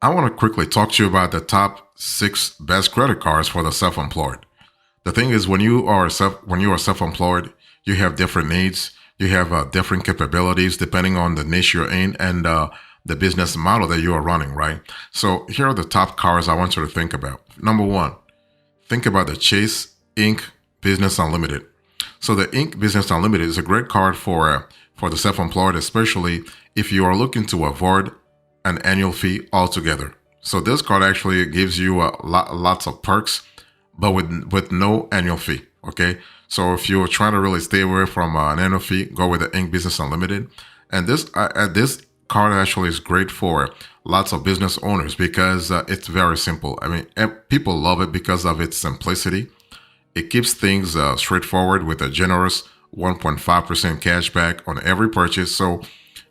I want to quickly talk to you about the top 6 best credit cards for the self-employed. The thing is, when you are self-employed, you have different needs, you have different capabilities depending on the niche you're in and the business model that you are running, right? So here are the top cards I want you to think about. Number one, think about the Chase Inc. Business Unlimited. So the Inc. Business Unlimited is a great card for the self-employed, especially if you are looking to avoid an annual fee altogether. So this card actually gives you lots of perks, but with no annual fee. Okay, so if you're trying to really stay away from an annual fee, go with the Inc. Business Unlimited. And this card actually is great for lots of business owners because it's very simple. I mean, people love it because of its simplicity. It keeps things straightforward with a generous 1.5% cash back on every purchase. So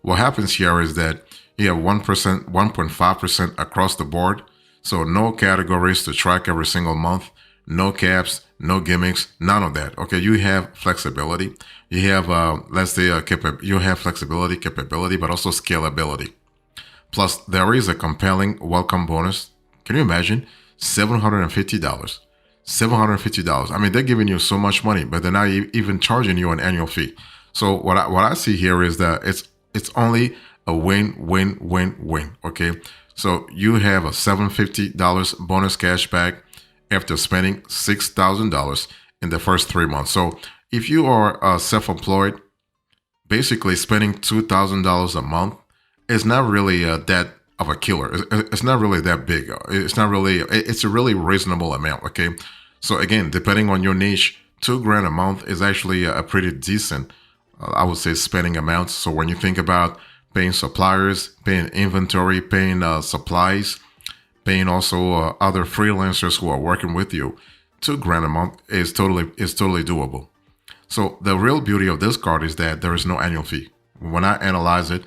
what happens here is that you have 1%, 1.5% across the board. So no categories to track every single month, no caps, no gimmicks, none of that. Okay, you have flexibility. You have, you have flexibility, capability, but also scalability. Plus, there is a compelling welcome bonus. Can you imagine? $750. $750. I mean, they're giving you so much money, but they're not even charging you an annual fee. So what I see here is that it's only a win, win, win, win. Okay. So you have a $750 bonus cash back after spending $6,000 in the first 3 months. So if you are self-employed, basically spending $2,000 a month is not really that of a killer. It's not really that big. It's a really reasonable amount. Okay. So again, depending on your niche, 2 grand a month is actually a pretty decent, I would say, spending amount. So when you think about paying suppliers, paying inventory, paying supplies, paying also other freelancers who are working with you, 2 grand a month is totally doable. So the real beauty of this card is that there is no annual fee. When I analyze it,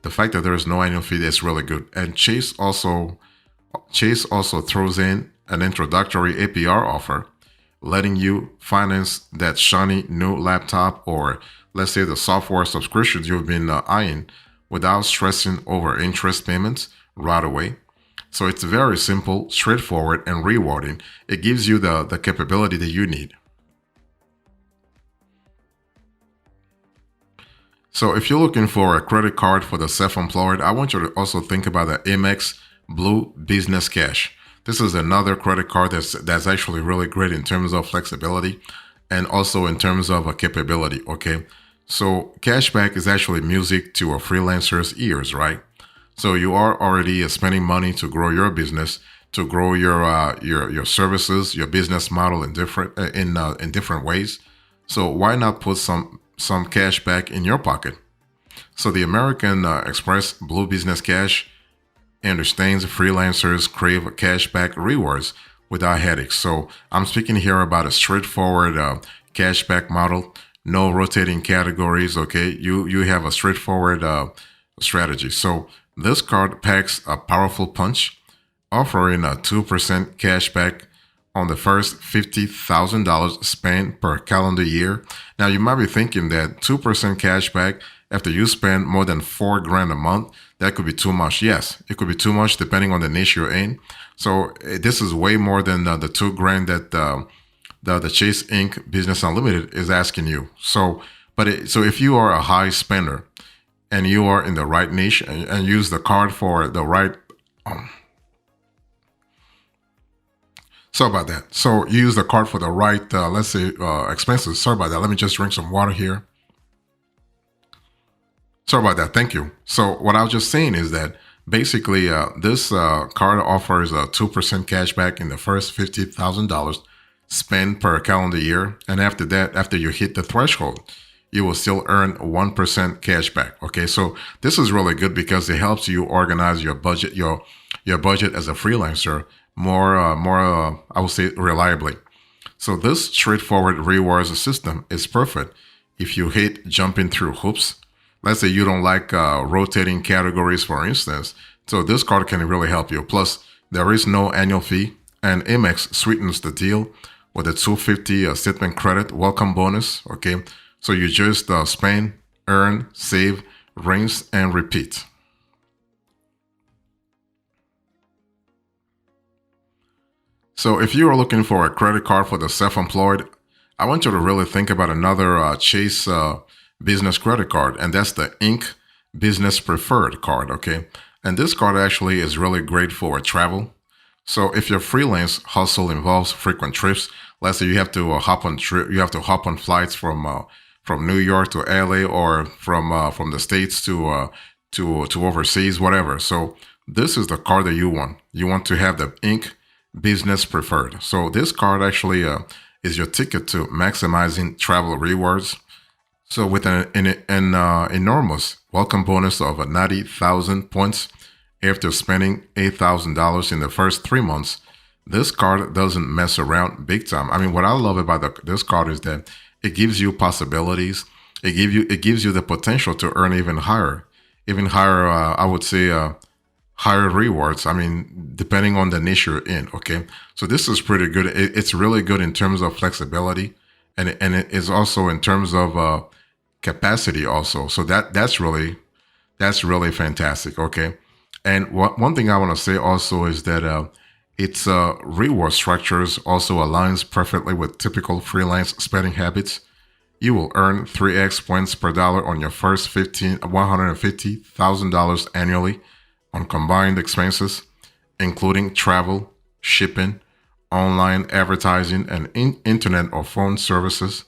the fact that there is no annual fee is really good. And Chase also throws in an introductory APR offer, letting you finance that shiny new laptop or let's say the software subscriptions you've been eyeing without stressing over interest payments right away. So it's very simple, straightforward, and rewarding. It gives you the capability that you need. So if you're looking for a credit card for the self-employed, I want you to also think about the Amex Blue Business Cash. This is another credit card that's actually really great in terms of flexibility and also in terms of a capability. Okay, so cashback is actually music to a freelancer's ears, right? So you are already spending money to grow your business, to grow your services, your business model in different ways. So why not put some cash back in your pocket? So the American Express Blue Business Cash understands freelancers crave cashback rewards without headaches. So I'm speaking here about a straightforward cashback model, no rotating categories. Okay, you have a straightforward strategy. So this card packs a powerful punch, offering a 2% cashback on the first $50,000 spent per calendar year. Now, you might be thinking that 2% cash back after you spend more than 4 grand a month, that could be too much. Yes, it could be too much depending on the niche you're in. So this is way more than the 2 grand that the Chase Inc. Business Unlimited is asking you. So if you are a high spender and you are in the right niche and use the card for the right sorry about that. So you use the card for the right, let's say, expenses. Sorry about that. Let me just drink some water here. Sorry about that. Thank you. So what I was just saying is that basically this card offers a 2% cash back in the first $50,000 spent per calendar year. And after that, after you hit the threshold, you will still earn 1% cash back. Okay, so this is really good because it helps you organize your budget, your budget as a freelancer more, I would say, reliably. So this straightforward rewards system is perfect if you hate jumping through hoops. Let's say you don't like rotating categories, for instance. So this card can really help you. Plus, there is no annual fee, and Amex sweetens the deal with a 250 statement credit welcome bonus. Okay, so you just spend, earn, save, rinse, and repeat. So if you are looking for a credit card for the self-employed, I want you to really think about another Chase business credit card, and that's the Inc. Business Preferred card. Okay, and this card actually is really great for travel. So if your freelance hustle involves frequent trips, let's say you have to you have to hop on flights from New York to LA or from the States to overseas, whatever. So this is the card that you want. You want to have the Inc. Business Preferred. So this card actually is your ticket to maximizing travel rewards. So with an enormous welcome bonus of 90,000 points after spending $8,000 in the first 3 months, this card doesn't mess around big time. I mean, what I love about this card is that it gives you possibilities. It gives you the potential to earn even higher. I would say higher rewards. I mean, depending on the niche you're in. Okay, so this is pretty good. It's really good in terms of flexibility, and it is also in terms of capacity also. So that's really fantastic. Okay, and one thing I want to say also is that its reward structures also aligns perfectly with typical freelance spending habits. You will earn 3x points per dollar on your first $150,000 annually on combined expenses, including travel, shipping, online advertising, and internet or phone services.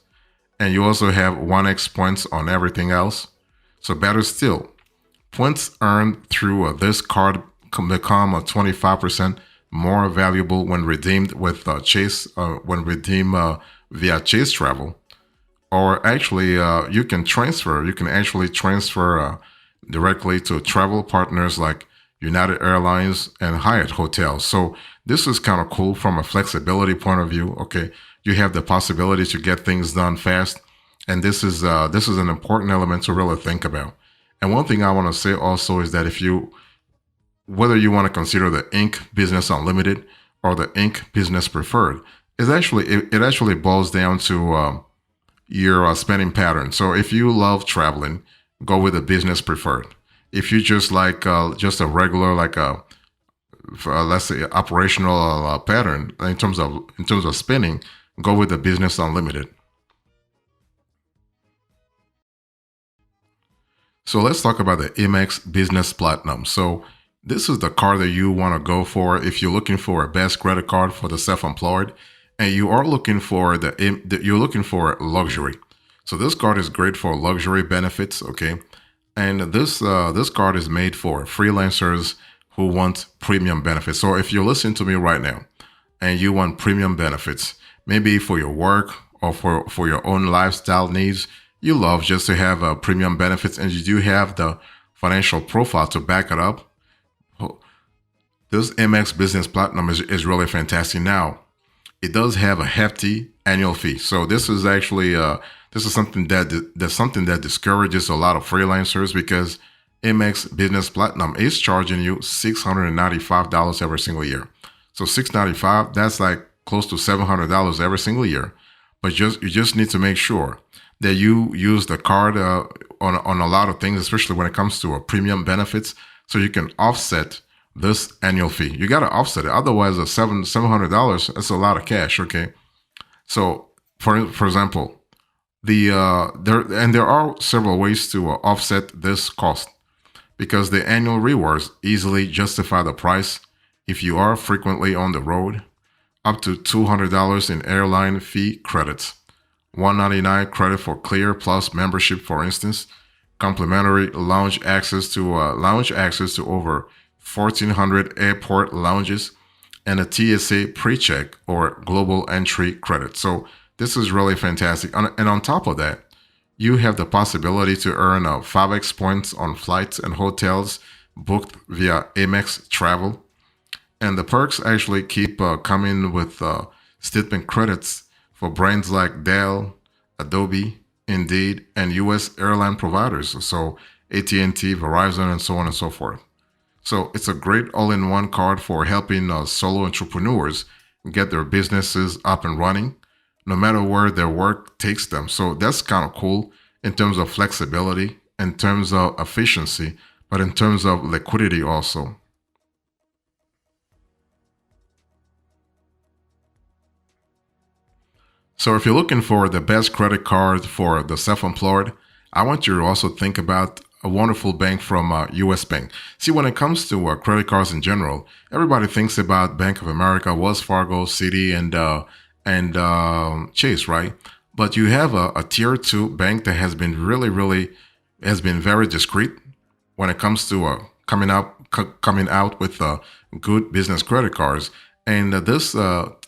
And you also have 1x points on everything else. So better still, points earned through this card become 25% more valuable when redeemed with Chase, when redeemed via Chase Travel. Or actually, you can actually transfer directly to travel partners like United Airlines and Hyatt Hotels. So this is kind of cool from a flexibility point of view. Okay, you have the possibility to get things done fast, and this is an important element to really think about. And one thing I want to say also is that whether you want to consider the Inc. Business Unlimited or the Inc. Business Preferred, it actually boils down to your spending pattern. So if you love traveling, go with the Business Preferred. If you just like just a regular let's say operational pattern in terms of spending, go with the Business Unlimited. So let's talk about the Amex Business Platinum. So this is the card that you want to go for if you're looking for a best credit card for the self-employed, and you are looking for you're looking for luxury. So this card is great for luxury benefits. Okay, and this card is made for freelancers who want premium benefits. So if you're listening to me right now and you want premium benefits, maybe for your work or for your own lifestyle needs, you love just to have premium benefits, and you do have the financial profile to back it up. This Amex Business Platinum is really fantastic. Now, it does have a hefty annual fee. So this is actually this is something that discourages a lot of freelancers, because Amex Business Platinum is charging you $695 every single year. So $695, that's like close to $700 every single year. But you just need to make sure that you use the card on a lot of things, especially when it comes to premium benefits, so you can offset this annual fee. You got to offset it. Otherwise, $700, that's a lot of cash. Okay. So for example, there are several ways to offset this cost, because the annual rewards easily justify the price if you are frequently on the road. Up to $200 in airline fee credits, $199 credit for Clear Plus membership, for instance, complimentary lounge access to over 1,400 airport lounges, and a TSA pre-check or global entry credit. So this is really fantastic. And on top of that, you have the possibility to earn 5x points on flights and hotels booked via Amex Travel. And the perks actually keep coming with statement credits for brands like Dell, Adobe, Indeed, and U.S. airline providers. So AT&T, Verizon, and so on and so forth. So it's a great all-in-one card for helping solo entrepreneurs get their businesses up and running, no matter where their work takes them. So that's kind of cool in terms of flexibility, in terms of efficiency, but in terms of liquidity also. So if you're looking for the best credit card for the self-employed, I want you to also think about a wonderful bank from U.S. Bank. See, when it comes to credit cards in general, everybody thinks about Bank of America, Wells Fargo, Citi, and Chase, right? But you have a tier two bank that has been really has been very discreet when it comes to coming out with good business credit cards. And this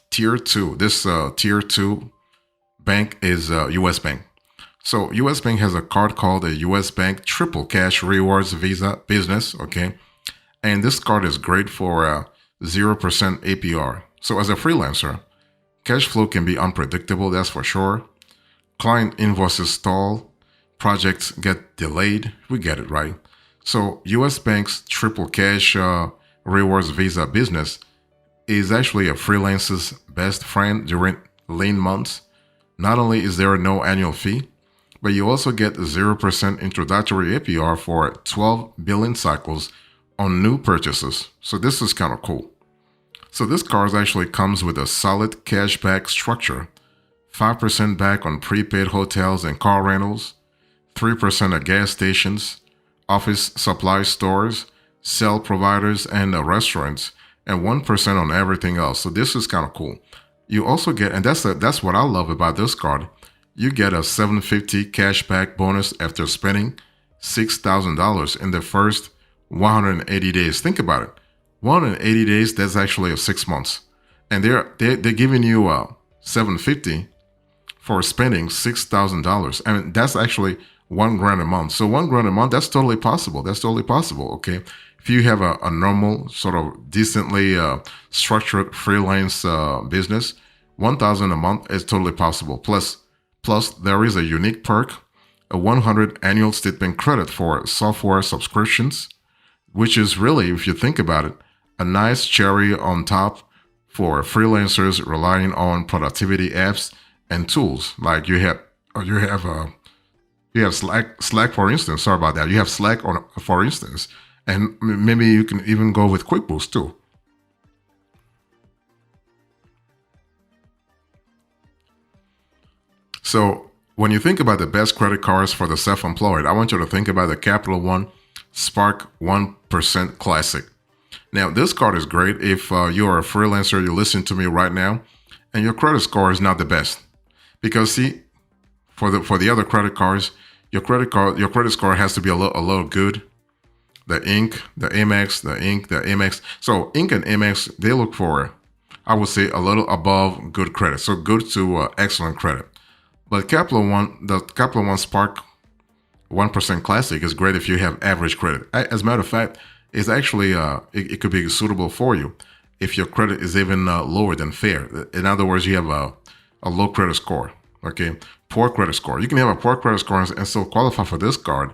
tier two bank is U.S. Bank. So U.S. Bank has a card called a U.S. Bank Triple Cash Rewards Visa Business. Okay, and this card is great for 0% APR. So as a freelancer, cash flow can be unpredictable. That's for sure. Client invoices stall, projects get delayed. We get it, right? So U.S. Bank's Triple Cash Rewards Visa Business is actually a freelancer's best friend during lean months. Not only is there no annual fee, but you also get 0% introductory APR for 12 billing cycles on new purchases. So this is kind of cool. So this card actually comes with a solid cashback structure. 5% back on prepaid hotels and car rentals, 3% at gas stations, office supply stores, cell providers, and restaurants, and 1% on everything else. So this is kind of cool. You also get, and that's what I love about this card. You get a $750 cashback bonus after spending $6,000 in the first 180 days. Think about it. 180 days, that's actually 6 months. And they're giving you $750 for spending $6,000. I mean, that's actually $1,000 a month. So $1,000 a month, that's totally possible. That's totally possible. Okay. If you have a normal, sort of decently structured freelance business, 1,000 a month is totally possible. Plus, there is a unique perk, a 100 annual statement credit for software subscriptions, which is really, if you think about it, a nice cherry on top for freelancers relying on productivity apps and tools. Like you have Slack, for instance. Sorry about that. You have Slack, for instance, and maybe you can even go with QuickBooks too. So when you think about the best credit cards for the self-employed, I want you to think about the Capital One Spark 1% Classic. Now, this card is great if you're a freelancer, you listen to me right now, and your credit score is not the best. Because see, for the other credit cards, your credit score has to be a little good. The Inc, the Amex, the Inc, the Amex. So Inc and Amex, they look for, I would say, a little above good credit. So good to excellent credit. But the Capital One Spark 1% Classic is great if you have average credit. As a matter of fact, it's actually it could be suitable for you if your credit is even lower than fair. In other words, you have a low credit score. Okay, poor credit score. You can have a poor credit score and still qualify for this card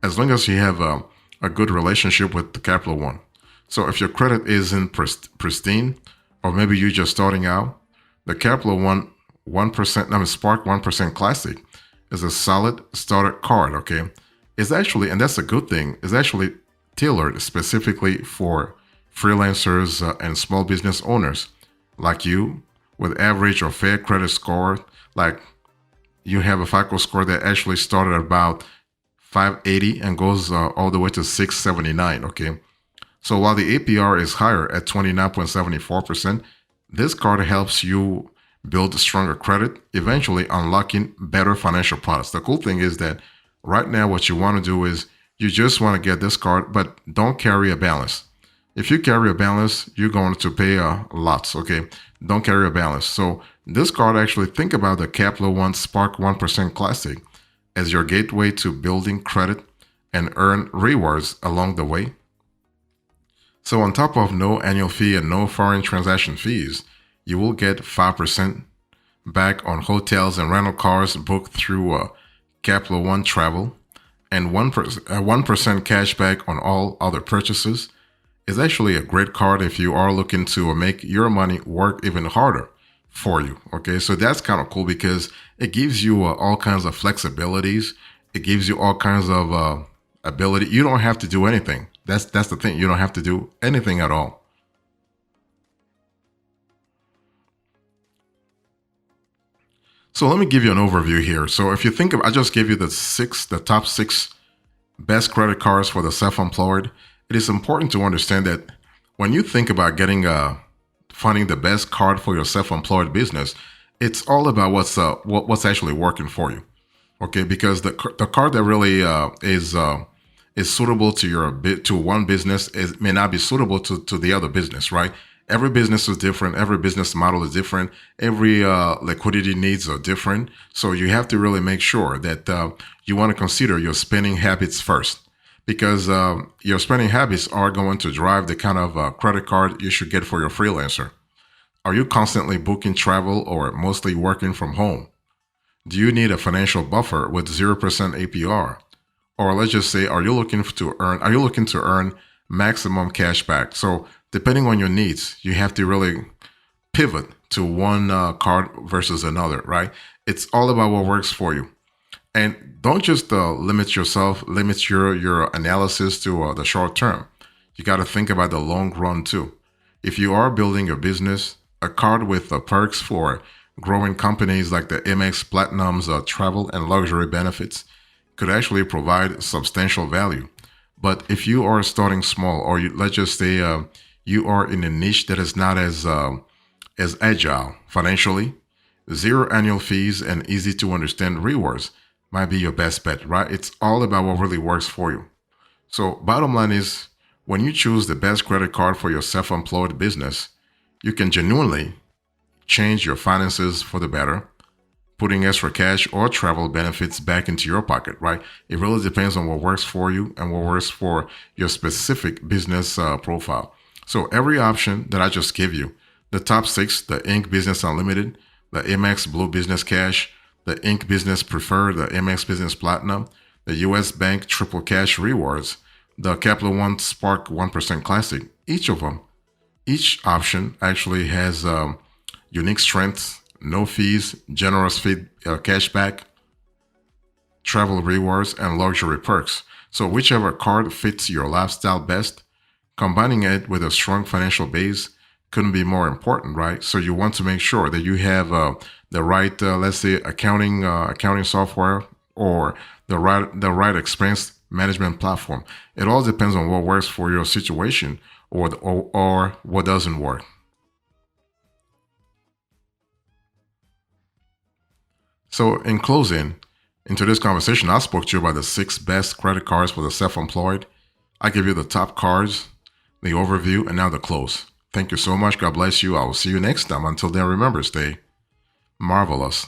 as long as you have a good relationship with the Capital One. So if your credit isn't pristine, or maybe you're just starting out, the Capital One 1%, Spark 1% Classic is a solid starter card. Okay, it's actually, and that's a good thing, it's actually tailored specifically for freelancers and small business owners like you with average or fair credit score. Like you have a FICO score that actually started at about 580 and goes all the way to 679. Okay, so while the APR is higher at 29.74%, this card helps you build stronger credit, eventually unlocking better financial products. The cool thing is that right now what you want to do is you just want to get this card, but don't carry a balance. If you carry a balance, you're going to pay lots. Okay, don't carry a balance. So this card, actually think about the Capital One Spark 1% Classic as your gateway to building credit and earn rewards along the way. So on top of no annual fee and no foreign transaction fees, you will get 5% back on hotels and rental cars booked through Capital One Travel, and 1% cash back on all other purchases. Is actually a great card if you are looking to make your money work even harder for you. Okay, so that's kind of cool because it gives you all kinds of flexibilities. It gives you all kinds of ability. You don't have to do anything. That's the thing. You don't have to do anything at all. So let me give you an overview here. So if you think of, I just gave you the top six best credit cards for the self-employed. It is important to understand that when you think about finding the best card for your self-employed business, it's all about what's actually working for you. Okay, because the card that really is suitable to to one business may not be suitable to the other business, right? Every business is different. Every business model is different. Every liquidity needs are different. So you have to really make sure that you want to consider your spending habits first, because your spending habits are going to drive the kind of credit card you should get for your freelancer. Are you constantly booking travel or mostly working from home? Do you need a financial buffer with 0% APR? Or let's just say, are you looking to earn maximum cash back? So depending on your needs, you have to really pivot to one card versus another, right? It's all about what works for you. And don't just limit your analysis to the short term. You got to think about the long run too. If you are building a business, a card with perks for growing companies like the Amex Platinum's travel and luxury benefits could actually provide substantial value. But if you are starting small, or let's just say you are in a niche that is not as agile financially, zero annual fees and easy to understand rewards might be your best bet, right? It's all about what really works for you. So bottom line is, when you choose the best credit card for your self-employed business, you can genuinely change your finances for the better, putting extra cash or travel benefits back into your pocket, right? It really depends on what works for you and what works for your specific business profile. So every option that I just gave you, the top six, the Inc. Business Unlimited, the Amex Blue Business Cash, the Inc. Business Preferred, the Amex Business Platinum, the US Bank Triple Cash Rewards, the Capital One Spark 1% Classic, each option actually has unique strengths, no fees, generous cashback, travel rewards, and luxury perks. So whichever card fits your lifestyle best, combining it with a strong financial base couldn't be more important, right? So you want to make sure that you have the right, let's say, accounting software, or the right expense management platform. It all depends on what works for your situation, or what doesn't work. So in closing, in today's conversation, I spoke to you about the six best credit cards for the self-employed. I gave you the top cards, the overview, and now the close. Thank you so much. God bless you. I will see you next time. Until then, remember, stay marvelous.